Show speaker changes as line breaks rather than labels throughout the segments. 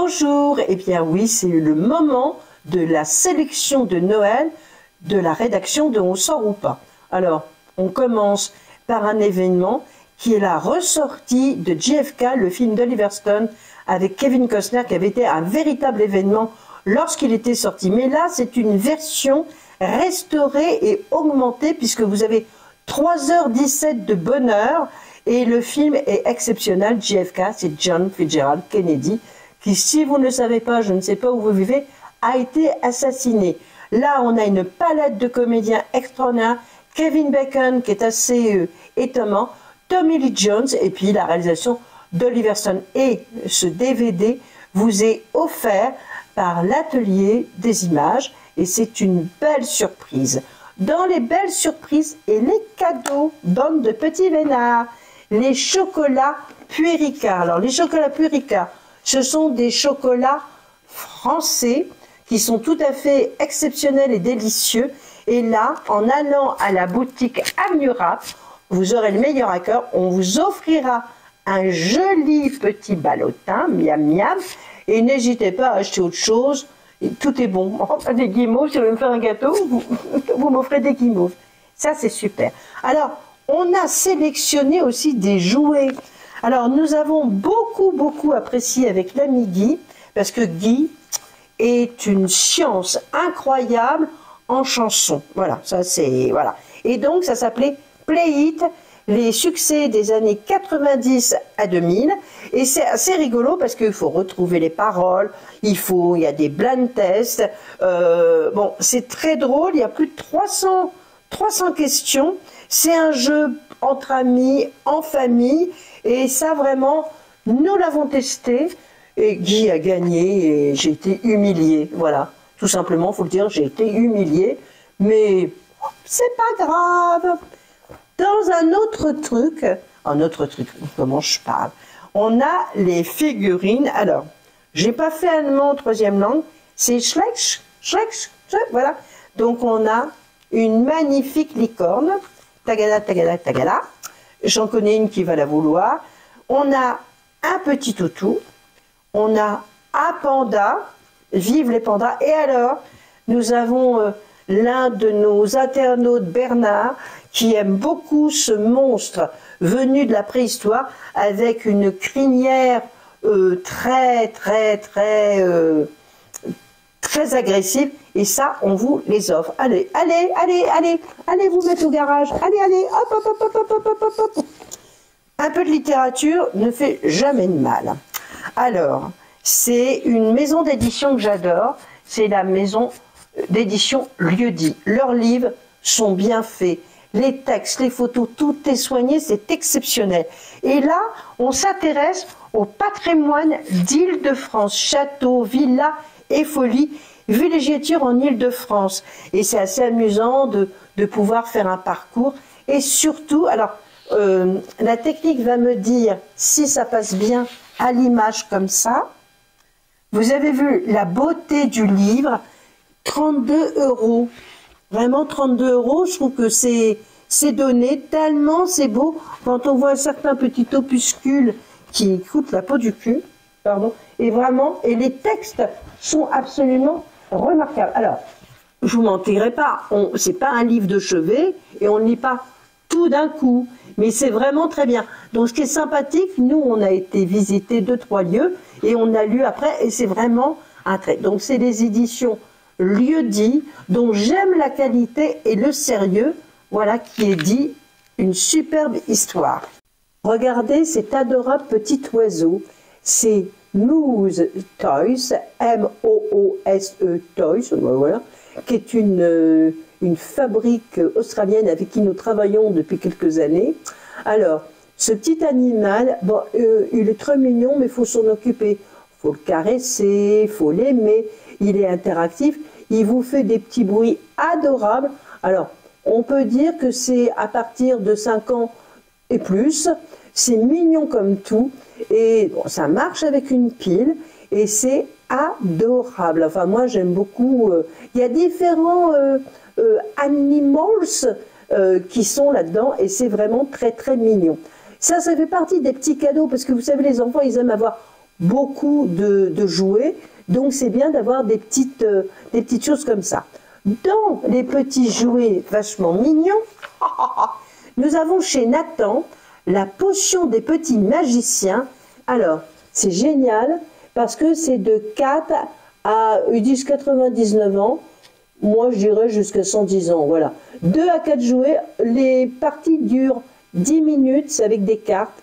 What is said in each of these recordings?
Bonjour, eh bien oui, c'est le moment de la sélection de Noël de la rédaction de On sort ou pas. Alors, on commence par un événement qui est la ressortie de JFK, le film d'Oliver Stone avec Kevin Costner, qui avait été un véritable événement lorsqu'il était sorti. Mais là, c'est une version restaurée et augmentée puisque vous avez 3h17 de bonheur et le film est exceptionnel. JFK, c'est John Fitzgerald Kennedy, qui, si vous ne le savez pas, je ne sais pas où vous vivez, a été assassiné. Là, on a une palette de comédiens extraordinaires. Kevin Bacon, qui est assez étonnant, Tommy Lee Jones, et puis la réalisation d'Oliver Stone. Et ce DVD vous est offert par l'Atelier des Images, et c'est une belle surprise. Dans les belles surprises et les cadeaux, bande de petits vénards, les chocolats Puérica. Alors, les chocolats Puérica, ce sont des chocolats français qui sont tout à fait exceptionnels et délicieux. Et là, en allant à la boutique Amura, vous aurez le meilleur à cœur. On vous offrira un joli petit ballotin, miam miam. Et n'hésitez pas à acheter autre chose. Et tout est bon. Enfin, des guimauves, si vous voulez me faire un gâteau, vous m'offrez des guimauves. Ça, c'est super. Alors, on a sélectionné aussi des jouets. Alors, nous avons beaucoup apprécié avec l'ami Guy, parce que Guy est une science incroyable en chanson. Voilà, ça c'est... Voilà. Et donc, ça s'appelait Play It, les succès des années 90 à 2000. Et c'est assez rigolo parce qu'il faut retrouver les paroles, il y a des blind tests. Bon, c'est très drôle, il y a plus de 300 questions. C'est un jeu entre amis, en famille. Et ça, vraiment, nous l'avons testé. Et Guy a gagné et j'ai été humilié. Voilà, tout simplement, il faut le dire, j'ai été humilié. Mais c'est pas grave. Dans un autre truc, comment je parle, on a les figurines. Alors, j'ai pas fait allemand troisième langue, c'est Schleck, voilà. Donc on a une magnifique licorne, tagada, tagada, tagada. J'en connais une qui va la vouloir. On a un petit toutou, on a un panda, vive les pandas. Et alors, nous avons l'un de nos internautes, Bernard, qui aime beaucoup ce monstre venu de la préhistoire avec une crinière très agressive. Et ça, on vous les offre. Allez vous mettre au garage. Allez, hop. Un peu de littérature ne fait jamais de mal. Alors, c'est une maison d'édition que j'adore. C'est la maison d'édition Lieu-dit. Leurs livres sont bien faits. Les textes, les photos, tout est soigné, c'est exceptionnel. Et là, on s'intéresse au patrimoine d'Île-de-France, châteaux, villas et folies, villégiature en Île-de-France. Et c'est assez amusant de pouvoir faire un parcours. Et surtout, alors, la technique va me dire si ça passe bien à l'image comme ça. Vous avez vu la beauté du livre, 32 €. Vraiment 32 €, je trouve que c'est donné, tellement c'est beau. Quand on voit certains petits opuscules qui coûtent la peau du cul, pardon, et vraiment, et les textes sont absolument remarquables. Alors, je vous mentirai pas, c'est pas un livre de chevet, et on ne lit pas tout d'un coup, mais c'est vraiment très bien. Donc ce qui est sympathique, nous on a été visiter 2-3 lieux, et on a lu après, et c'est vraiment un trait. Donc c'est des éditions Lieu-dit, dont j'aime la qualité et le sérieux, voilà qui est dit, une superbe histoire. Regardez cet adorable petit oiseau, c'est Moose Toys, M-O-O-S-E Toys, voilà, qui est une fabrique australienne avec qui nous travaillons depuis quelques années. Alors, ce petit animal, bon, il est très mignon, mais il faut s'en occuper. Il faut le caresser, il faut l'aimer, il est interactif, il vous fait des petits bruits adorables. Alors, on peut dire que c'est à partir de 5 ans et plus, c'est mignon comme tout, et bon, ça marche avec une pile, et c'est adorable. Enfin, moi, j'aime beaucoup. Il y a différents animals qui sont là-dedans, et c'est vraiment très mignon. Ça fait partie des petits cadeaux, parce que vous savez, les enfants, ils aiment avoir beaucoup de jouets, donc c'est bien d'avoir des petites choses comme ça. Dans les petits jouets vachement mignons, nous avons chez Nathan la potion des petits magiciens. Alors, c'est génial parce que c'est de 4 à, ils disent 99 ans. Moi, je dirais jusqu'à 110 ans, voilà. 2 à 4 jouets, les parties durent 10 minutes, c'est avec des cartes.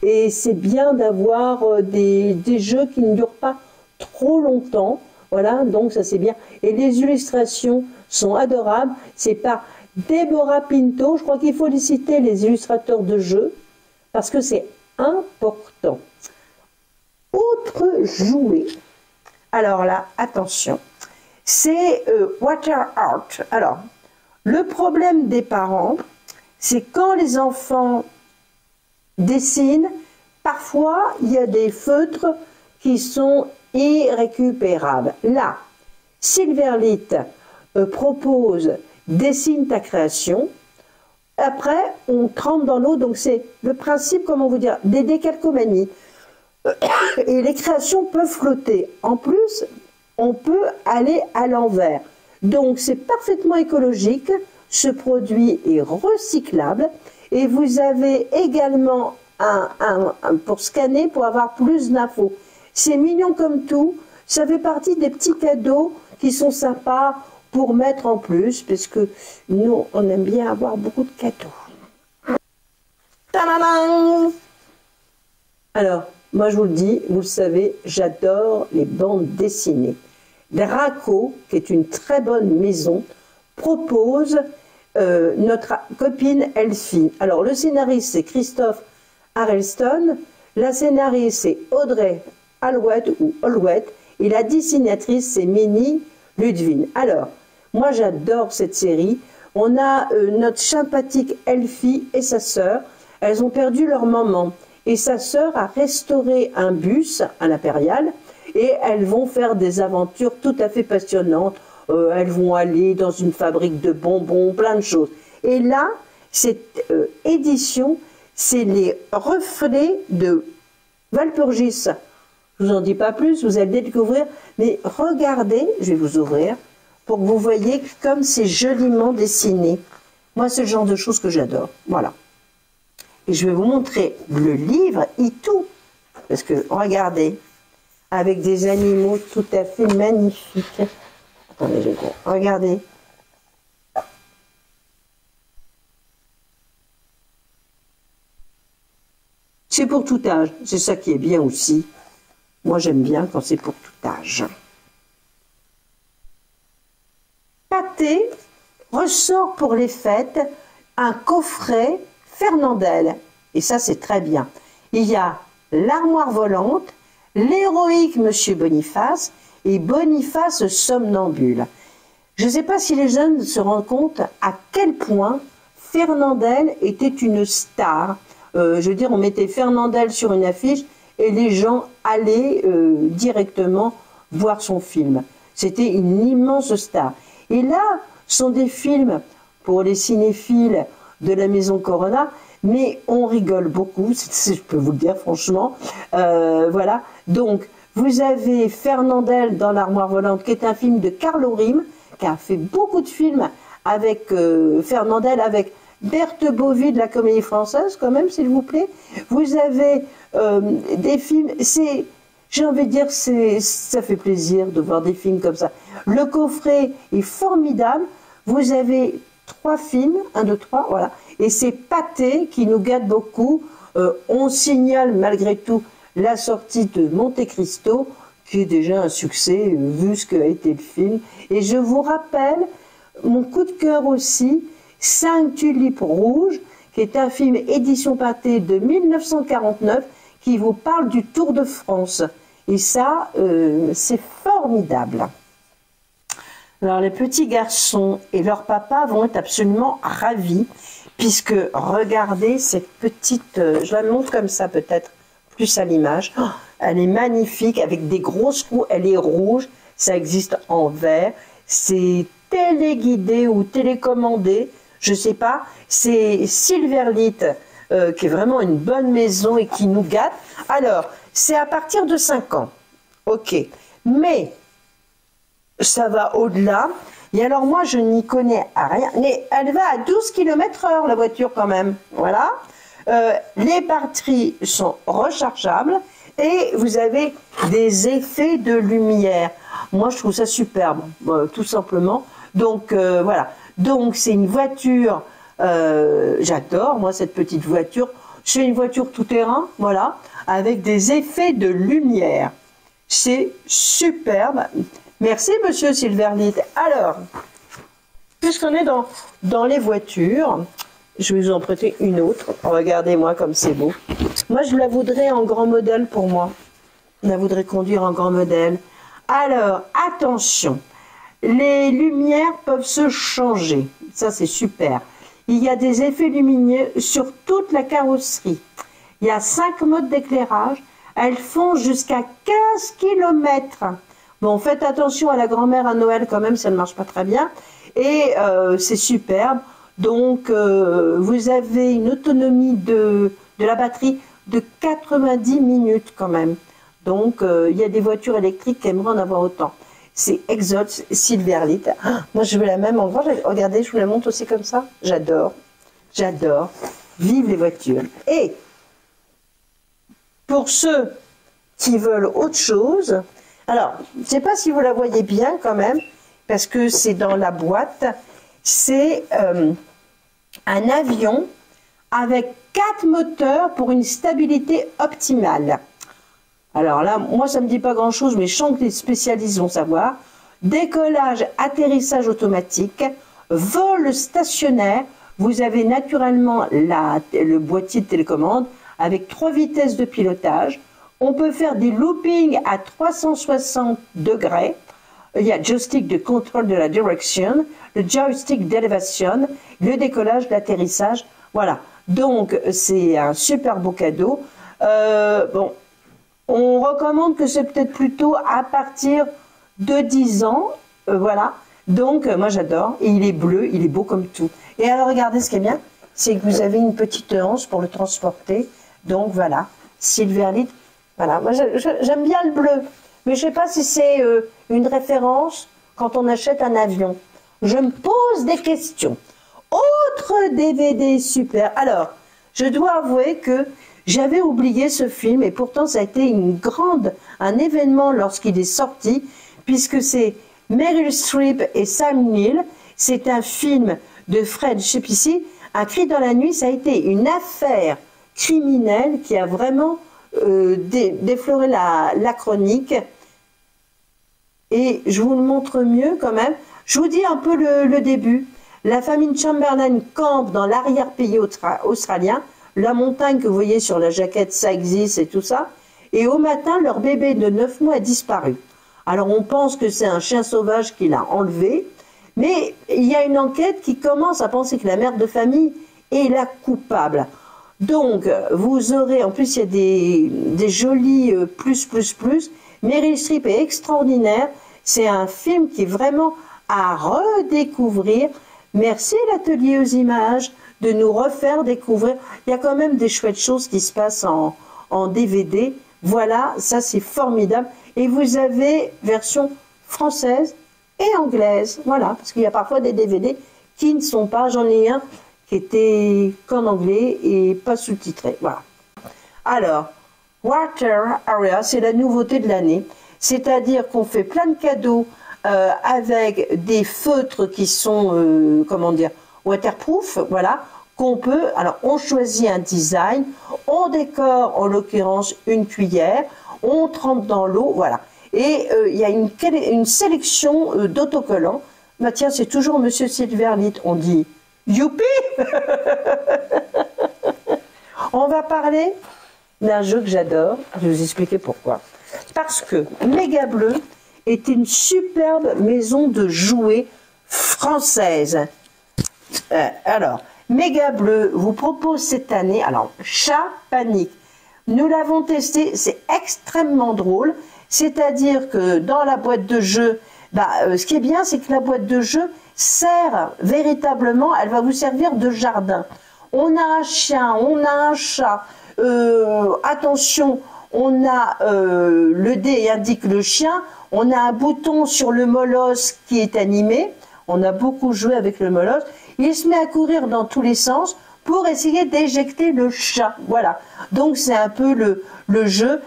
Et c'est bien d'avoir des jeux qui ne durent pas trop longtemps. Voilà, donc ça c'est bien. Et les illustrations sont adorables. C'est par Deborah Pinto. Je crois qu'il faut les citer, les illustrateurs de jeux, parce que c'est important. Autre jouet. Alors là, attention. C'est Water Art. Alors, le problème des parents, c'est quand les enfants dessinent, parfois il y a des feutres qui sont irrécupérables. Là, Silverlit propose dessine ta création. Après, on trempe dans l'eau, donc c'est le principe, comment vous dire, des décalcomanies. Et les créations peuvent flotter. En plus, on peut aller à l'envers. Donc c'est parfaitement écologique, ce produit est recyclable et vous avez également pour scanner pour avoir plus d'infos. C'est mignon comme tout, ça fait partie des petits cadeaux qui sont sympas pour mettre en plus, parce que nous on aime bien avoir beaucoup de cadeaux. Tadadam! Alors, moi je vous le dis, vous le savez, j'adore les bandes dessinées. Draco, qui est une très bonne maison, propose notre copine Elfie. Alors le scénariste c'est Christophe Harrelson, la scénariste c'est Audrey Alouette ou Alouette, et la dessinatrice c'est Minnie Ludwig. Alors, moi j'adore cette série. On a notre sympathique Elfie et sa sœur. Elles ont perdu leur maman. Et sa sœur a restauré un bus à l'Impériale et elles vont faire des aventures tout à fait passionnantes. Elles vont aller dans une fabrique de bonbons, plein de choses. Et là, cette édition, c'est les reflets de Walpurgis. Je vous en dis pas plus, vous allez découvrir. Mais regardez, je vais vous ouvrir, pour que vous voyez comme c'est joliment dessiné. Moi, c'est le genre de choses que j'adore. Voilà. Et je vais vous montrer le livre Itou. Parce que, regardez, avec des animaux tout à fait magnifiques. Attendez, je vais voir. Regardez. C'est pour tout âge. C'est ça qui est bien aussi. Moi, j'aime bien quand c'est pour tout âge. Pâté ressort pour les fêtes un coffret Fernandel. Et ça, c'est très bien. Il y a l'armoire volante, l'héroïque Monsieur Boniface et Boniface somnambule. Je ne sais pas si les jeunes se rendent compte à quel point Fernandel était une star. Je veux dire, on mettait Fernandel sur une affiche et les gens allaient directement voir son film. C'était une immense star. Et là, sont des films pour les cinéphiles de la Maison Corona, mais on rigole beaucoup, je peux vous le dire franchement. Voilà. Donc, vous avez Fernandel dans l'armoire volante, qui est un film de Carlo Rime, qui a fait beaucoup de films avec Fernandel, avec Berthe Bovy de la Comédie Française, quand même, s'il vous plaît. Vous avez des films, j'ai envie de dire, ça fait plaisir de voir des films comme ça. Le coffret est formidable. Vous avez 3 films, 1, 2, 3, voilà. Et c'est Pâté qui nous gâte beaucoup. On signale malgré tout la sortie de Monte Cristo, qui est déjà un succès, vu ce qu'a été le film. Et je vous rappelle, mon coup de cœur aussi, 5 tulipes rouges, qui est un film édition Pâté de 1949, qui vous parle du Tour de France. Et ça, c'est formidable. Alors les petits garçons et leur papa vont être absolument ravis, puisque regardez cette petite, je la montre comme ça peut-être, plus à l'image, oh, elle est magnifique, avec des grosses roues, elle est rouge, ça existe en vert, c'est téléguidé ou télécommandé, je sais pas, c'est Silverlit, qui est vraiment une bonne maison et qui nous gâte. Alors, c'est à partir de 5 ans. Ok. Mais, ça va au-delà. Et alors, moi, je n'y connais rien. Mais elle va à 12 km/h, la voiture, quand même. Voilà. Les batteries sont rechargeables. Et vous avez des effets de lumière. Moi, je trouve ça superbe, tout simplement. Donc, voilà. Donc, c'est une voiture, j'adore, moi, cette petite voiture. C'est une voiture tout-terrain, voilà, avec des effets de lumière. C'est superbe. Merci, monsieur Silverlit. Alors, puisqu'on est dans les voitures, je vais vous en prêter une autre. Regardez-moi comme c'est beau. Moi, je la voudrais en grand modèle pour moi. Je la voudrais conduire en grand modèle. Alors, attention. Les lumières peuvent se changer. Ça, c'est super. Il y a des effets lumineux sur toute la carrosserie. Il y a 5 modes d'éclairage. Elles font jusqu'à 15 km. Bon, faites attention à la grand-mère à Noël quand même, ça ne marche pas très bien. Et c'est superbe. Donc, vous avez une autonomie de la batterie de 90 minutes quand même. Donc, il y a des voitures électriques qui aimeraient en avoir autant. C'est Exalt Silverlit. Ah, moi, je veux la même en grand. Regardez, je vous la montre aussi comme ça. J'adore. J'adore. Vive les voitures. Et pour ceux qui veulent autre chose, alors, je ne sais pas si vous la voyez bien quand même, parce que c'est dans la boîte. C'est un avion avec 4 moteurs pour une stabilité optimale. Alors là, moi, ça ne me dit pas grand-chose, mais je sens que les spécialistes vont savoir. Décollage, atterrissage automatique, vol stationnaire. Vous avez naturellement le boîtier de télécommande avec 3 vitesses de pilotage. On peut faire des loopings à 360 degrés. Il y a joystick de contrôle de la direction, le joystick d'élévation, le décollage, l'atterrissage. Voilà. Donc, c'est un super beau cadeau. Bon, on recommande que c'est peut-être plutôt à partir de 10 ans. Voilà. Donc, moi, j'adore. Et il est bleu, il est beau comme tout. Et alors, regardez ce qui est bien, c'est que vous avez une petite hanche pour le transporter. Donc, voilà. Silverlit. Voilà. Moi, j'aime bien le bleu. Mais je ne sais pas si c'est une référence quand on achète un avion. Je me pose des questions. Autre DVD super. Alors, je dois avouer que j'avais oublié ce film et pourtant ça a été un événement lorsqu'il est sorti, puisque c'est Meryl Streep et Sam Neill. C'est un film de Fred Schepisi. Un cri dans la nuit, ça a été une affaire criminelle qui a vraiment défloré la chronique. Et je vous le montre mieux quand même. Je vous dis un peu le début. La famille Chamberlain campe dans l'arrière-pays australien. La montagne que vous voyez sur la jaquette, ça existe et tout ça. Et au matin, leur bébé de 9 mois a disparu. Alors on pense que c'est un chien sauvage qui l'a enlevé. Mais il y a une enquête qui commence à penser que la mère de famille est la coupable. Donc, vous aurez, en plus, il y a des jolis plus. Meryl Streep est extraordinaire. C'est un film qui est vraiment à redécouvrir. Merci l'atelier aux images de nous refaire découvrir. Il y a quand même des chouettes choses qui se passent en DVD. Voilà, ça c'est formidable. Et vous avez version française et anglaise. Voilà, parce qu'il y a parfois des DVD qui ne sont pas. J'en ai un qui était qu'en anglais et pas sous-titré. Voilà. Alors, Water Area, c'est la nouveauté de l'année. C'est-à-dire qu'on fait plein de cadeaux avec des feutres qui sont, comment dire, waterproof, voilà, qu'on peut, alors on choisit un design, on décore en l'occurrence une cuillère, on trempe dans l'eau, voilà. Et il y a une sélection d'autocollants. Bah tiens, c'est toujours Monsieur Silverlit, on dit youpi. On va parler d'un jeu que j'adore, je vais vous expliquer pourquoi. Parce que Méga Bleu est une superbe maison de jouets française. Alors, Méga Bleu vous propose cette année, alors, Chat Panique. Nous l'avons testé, c'est extrêmement drôle. C'est-à-dire que dans la boîte de jeu, ce qui est bien, c'est que la boîte de jeu sert véritablement, elle va vous servir de jardin. On a un chien, on a un chat. Attention, On a le dé indique le chien. On a un bouton sur le molosse qui est animé. On a beaucoup joué avec le molosse. Il se met à courir dans tous les sens pour essayer d'éjecter le chat. Voilà. Donc c'est un peu le jeu.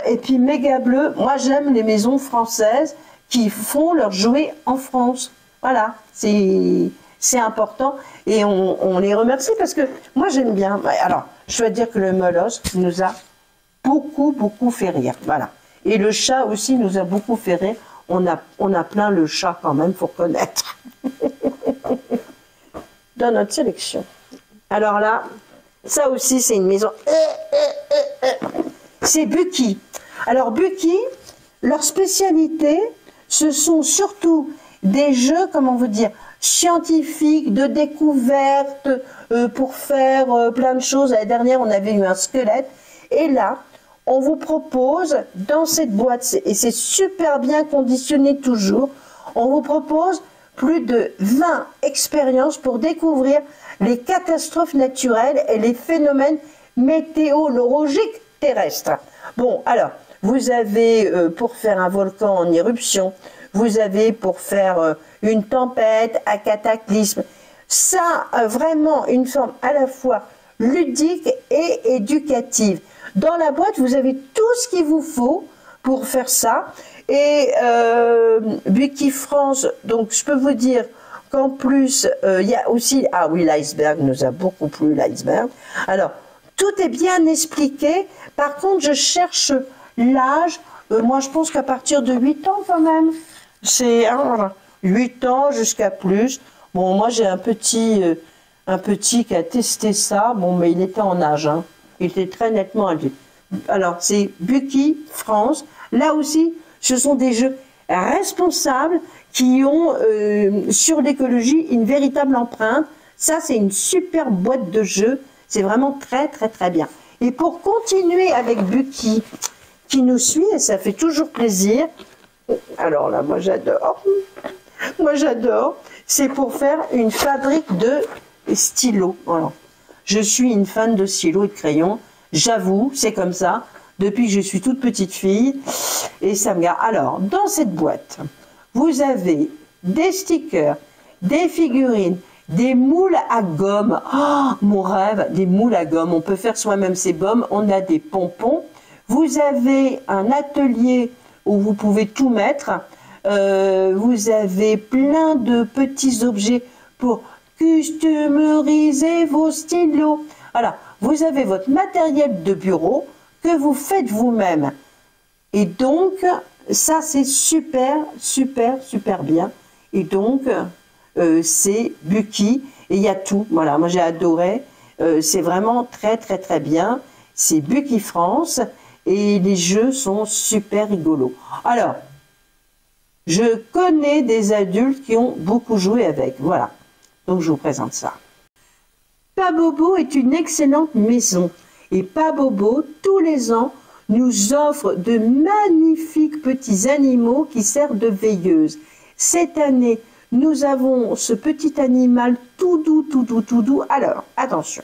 Et puis Méga Bleu, moi j'aime les maisons françaises qui font leurs jouets en France. Voilà. C'est important. Et on les remercie parce que moi j'aime bien. Alors, je dois dire que le molosse nous a beaucoup fait rire. Voilà. Et le chat aussi nous a beaucoup fait rire. On a plein le chat quand même, faut reconnaître. Dans notre sélection. Alors là, ça aussi c'est une maison. C'est Bucky. Alors Bucky, leur spécialité, ce sont surtout des jeux, comment vous dire, scientifiques, de découverte, pour faire plein de choses. L'année dernière, on avait eu un squelette. Et là, on vous propose, dans cette boîte, et c'est super bien conditionné toujours, on vous propose plus de 20 expériences pour découvrir les catastrophes naturelles et les phénomènes météorologiques terrestres. Bon, alors, vous avez pour faire un volcan en éruption, vous avez pour faire une tempête, un cataclysme. Ça a vraiment une forme à la fois ludique et éducative. Dans la boîte, vous avez tout ce qu'il vous faut pour faire ça. Et Bucky France, donc je peux vous dire qu'en plus, il y a aussi... Ah oui, l'iceberg nous a beaucoup plu, l'iceberg. Alors, tout est bien expliqué. Par contre, je cherche l'âge. Moi, je pense qu'à partir de 8 ans quand même. C'est 8 ans jusqu'à plus. Bon, moi, j'ai un petit qui a testé ça. Bon, mais il était en âge. Hein. Il était très nettement adulte. Alors, c'est Bucky France. Là aussi, ce sont des jeux responsables qui ont sur l'écologie une véritable empreinte. Ça, c'est une super boîte de jeux. C'est vraiment très bien. Et pour continuer avec Bucky, qui nous suit, et ça fait toujours plaisir. Alors là, moi j'adore. Moi j'adore. C'est pour faire une fabrique de stylos. Voilà. Je suis une fan de stylos et de crayons. J'avoue, c'est comme ça. Depuis que je suis toute petite fille. Et ça me garde. Alors, dans cette boîte, vous avez des stickers, des figurines, des moules à gomme. Oh, mon rêve, des moules à gomme. On peut faire soi-même ces gommes. On a des pompons. Vous avez un atelier où vous pouvez tout mettre. Vous avez plein de petits objets pour customeriser vos stylos. Voilà. Vous avez votre matériel de bureau que vous faites vous-même. Et donc, ça c'est super bien. Et donc, c'est Bucky et il y a tout. Voilà, moi j'ai adoré. C'est vraiment très bien. C'est Bucky France et les jeux sont super rigolos. Alors, je connais des adultes qui ont beaucoup joué avec. Voilà, donc je vous présente ça. Pabobo est une excellente maison et Pabobo, tous les ans, nous offre de magnifiques petits animaux qui servent de veilleuse. Cette année, nous avons ce petit animal tout doux. Alors, attention,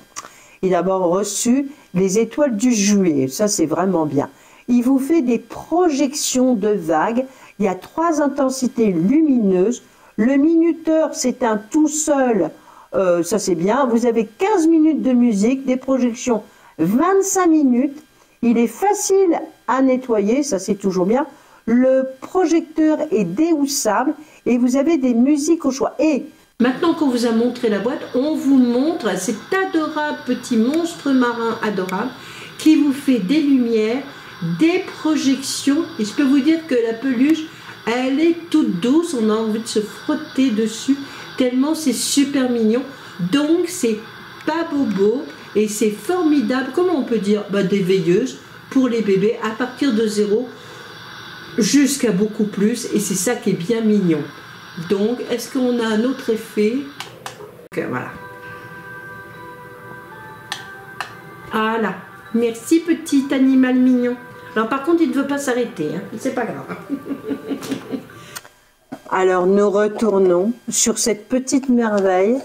il a d'abord reçu les étoiles du juillet, ça c'est vraiment bien. Il vous fait des projections de vagues, il y a 3 intensités lumineuses. Le minuteur s'éteint tout seul, ça c'est bien. Vous avez 15 minutes de musique, des projections 25 minutes. Il est facile à nettoyer, ça c'est toujours bien. Le projecteur est déhoussable et vous avez des musiques au choix. Et maintenant qu'on vous a montré la boîte, on vous montre cet adorable petit monstre marin adorable qui vous fait des lumières, des projections. Et je peux vous dire que la peluche, elle est toute douce, on a envie de se frotter dessus tellement c'est super mignon. Donc c'est Pabobo et c'est formidable, comment on peut dire, des veilleuses pour les bébés à partir de 0 jusqu'à beaucoup plus, et c'est ça qui est bien mignon. Donc est-ce qu'on a un autre effet? Voilà. Voilà. Merci petit animal mignon. Alors par contre il ne veut pas s'arrêter, hein. C'est pas grave. Alors nous retournons sur cette petite merveille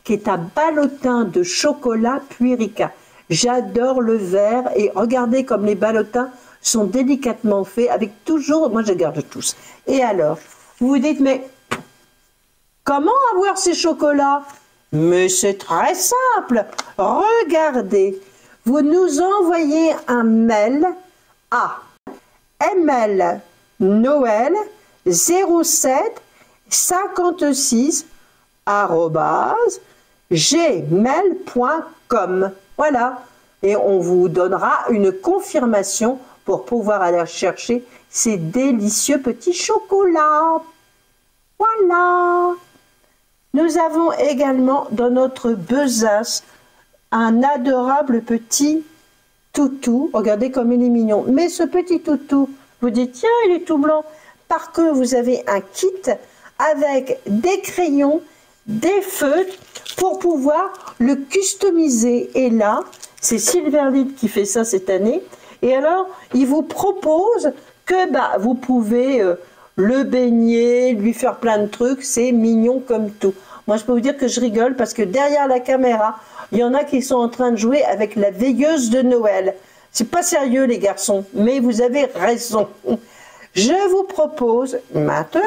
qui est un ballotin de chocolat Puérica. J'adore le vert et regardez comme les ballotins sont délicatement faits avec toujours, moi je garde tous. Et alors, vous vous dites, mais comment avoir ces chocolats? Mais c'est très simple. Regardez, vous nous envoyez un mail à mlnoël 07 56 @gmail.com. Voilà. Et on vous donnera une confirmation pour pouvoir aller chercher ces délicieux petits chocolats. Voilà. Nous avons également dans notre besace un adorable petit toutou. Regardez comme il est mignon. Mais ce petit toutou, vous dites, tiens, il est tout blanc. Parce que vous avez un kit avec des crayons, des feutres pour pouvoir le customiser. Et là, c'est Silverlit qui fait ça cette année. Et alors, il vous propose que vous pouvez le baigner, lui faire plein de trucs. C'est mignon comme tout. Moi, je peux vous dire que je rigole parce que derrière la caméra, il y en a qui sont en train de jouer avec la veilleuse de Noël. C'est pas sérieux, les garçons, mais vous avez raison. Je vous propose maintenant,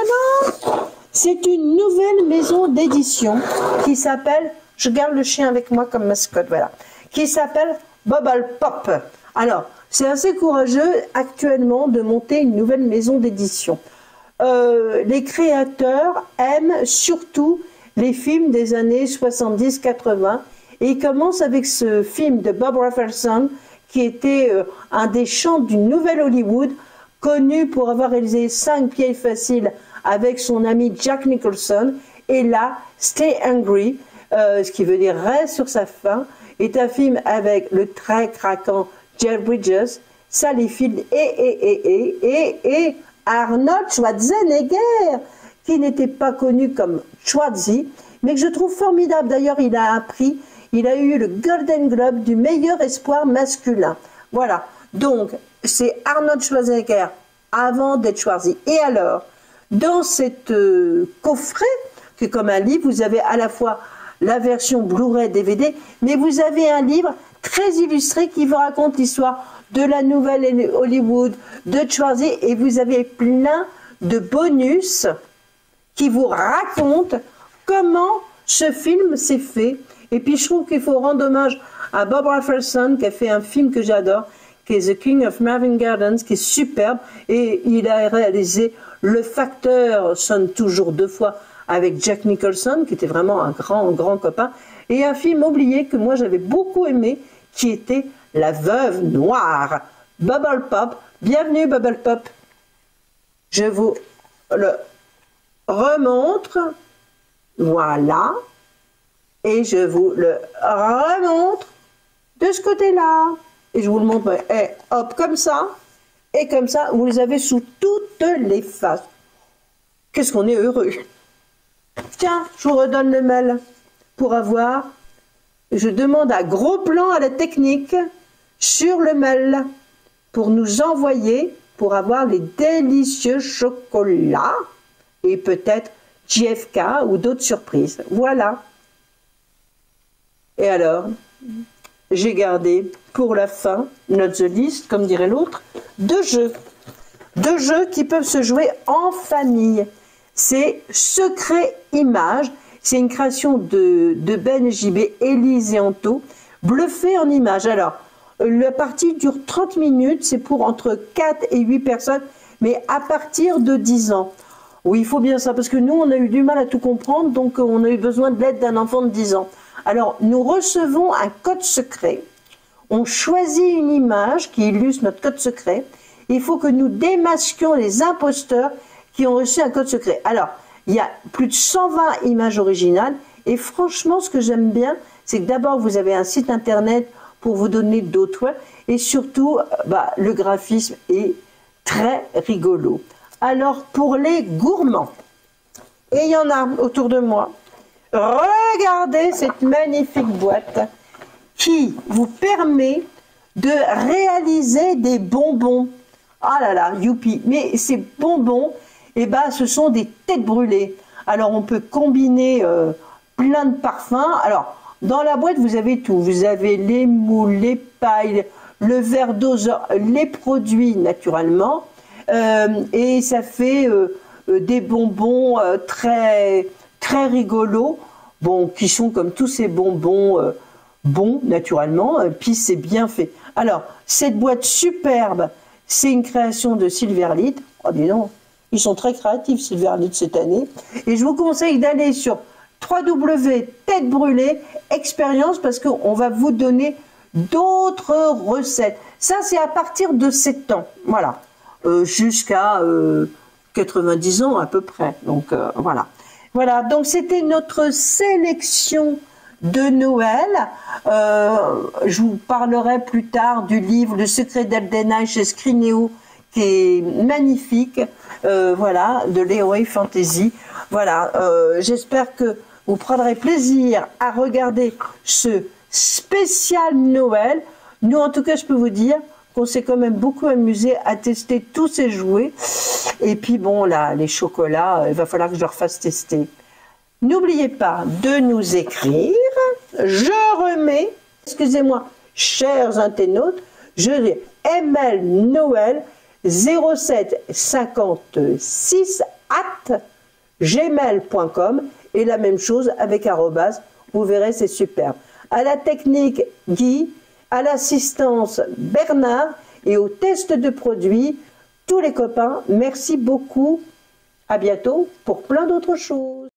c'est une nouvelle maison d'édition qui s'appelle, je garde le chien avec moi comme mascotte, voilà, qui s'appelle Bubble Pop. Alors, c'est assez courageux actuellement de monter une nouvelle maison d'édition. Les créateurs aiment surtout les films des années 70-80 et ils commencent avec ce film de Bob Rafelson qui était un des chants du Nouvel Hollywood, connu pour avoir réalisé 5 pieds faciles avec son ami Jack Nicholson. Et là, Stay Hungry, ce qui veut dire reste sur sa faim, est un film avec le très craquant Jeff Bridges, Sally Field et Arnold Schwarzenegger, qui n'était pas connu comme Schwarzy, mais que je trouve formidable. D'ailleurs, il a un prix, il a eu le Golden Globe du meilleur espoir masculin. Voilà, donc c'est Arnold Schwarzenegger avant d'être Schwarzy. Et alors, dans cette coffret, qui est comme un livre, vous avez à la fois la version Blu-ray DVD, mais vous avez un livre très illustré qui vous raconte l'histoire de la nouvelle Hollywood, de Schwarzy, et vous avez plein de bonus qui vous racontent comment ce film s'est fait. Et puis je trouve qu'il faut rendre hommage à Bob Rafelson qui a fait un film que j'adore, qui est The King of Marvin Gardens, qui est superbe, et il a réalisé Le Facteur sonne toujours 2 fois avec Jack Nicholson, qui était vraiment un grand copain, et un film oublié que moi j'avais beaucoup aimé, qui était La Veuve Noire. Bubble Pop, bienvenue Bubble Pop. Je vous le remontre, voilà, et je vous le remontre de ce côté-là, et je vous le montre, et hop, comme ça, et comme ça, vous les avez sous toutes les faces. Qu'est-ce qu'on est heureux. Tiens, je vous redonne le mail pour avoir, je demande un gros plan à la technique sur le mail pour nous envoyer, pour avoir les délicieux chocolats et peut-être JFK ou d'autres surprises. Voilà. Et alors, j'ai gardé pour la fin, not the least, comme dirait l'autre, 2 jeux. 2 jeux qui peuvent se jouer en famille. C'est Secret Image. C'est une création de Ben JB, Élise et Anto, bluffé en images. Alors, la partie dure 30 minutes, c'est pour entre 4 et 8 personnes, mais à partir de 10 ans. Oui, il faut bien ça, parce que nous, on a eu du mal à tout comprendre, donc on a eu besoin de l'aide d'un enfant de 10 ans. Alors, nous recevons un code secret, on choisit une image qui illustre notre code secret, il faut que nous démasquions les imposteurs qui ont reçu un code secret. Alors, il y a plus de 120 images originales, et franchement, ce que j'aime bien, c'est que d'abord, vous avez un site internet pour vous donner d'autres, et surtout, le graphisme est très rigolo. Alors, pour les gourmands, et il y en a autour de moi, regardez cette magnifique boîte qui vous permet de réaliser des bonbons. Ah là là, youpi! Mais ces bonbons, ce sont des têtes brûlées. Alors, on peut combiner plein de parfums. Alors, dans la boîte, vous avez tout. Vous avez les moules, les pailles, le verre doseur les produit naturellement et ça fait des bonbons très, très rigolos, bon, qui sont comme tous ces bonbons bons naturellement, puis c'est bien fait. Alors, cette boîte superbe, c'est une création de Silverlit. Oh, dis donc, ils sont très créatifs, Silverlit, cette année. Et je vous conseille d'aller sur www.tête brûlée expérience parce qu'on va vous donner d'autres recettes. Ça, c'est à partir de 7 ans, voilà, jusqu'à 90 ans à peu près. Donc, voilà. Voilà, donc c'était notre sélection de Noël. Je vous parlerai plus tard du livre Le secret d'Eldenheim chez Scrinéo, qui est magnifique, voilà, de l'Heroic Fantasy. Voilà, j'espère que vous prendrez plaisir à regarder ce spécial Noël. Nous, en tout cas, je peux vous dire qu'on s'est quand même beaucoup amusé à tester tous ces jouets. Et puis, bon, là, les chocolats, il va falloir que je leur fasse tester. N'oubliez pas de nous écrire. Je remets, excusez-moi, chers internautes, je dis ML Noël 0756@gmail.com et la même chose avec arrobase, vous verrez, c'est superbe. À la technique Guy, à l'assistance Bernard et au test de produits, tous les copains, merci beaucoup. À bientôt pour plein d'autres choses.